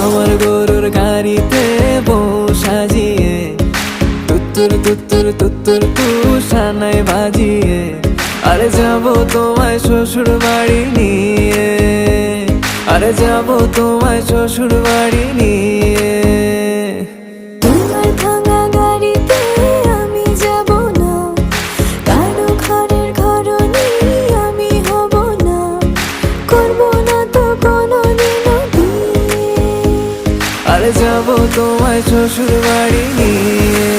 আমার গরুর গাড়িতে বউ সাজিয়ে তুত্তুর তুত্তুর তুত্তুর তুষানায় বাজিয়ে আরে যাবো তোমায় শ্বশুর বাড়ি নিয়ে, আরে যাবো তোমায় শ্বশুর বাড়ি নিয়ে। তোমার ভাঙা গাড়িতে আমি যাব না, কারো ঘরের ঘরনি আমি হব না, করব না তো কোনোদিনও বিয়ে। আরে যাবো তোমায় শ্বশুর বাড়ি নিয়ে।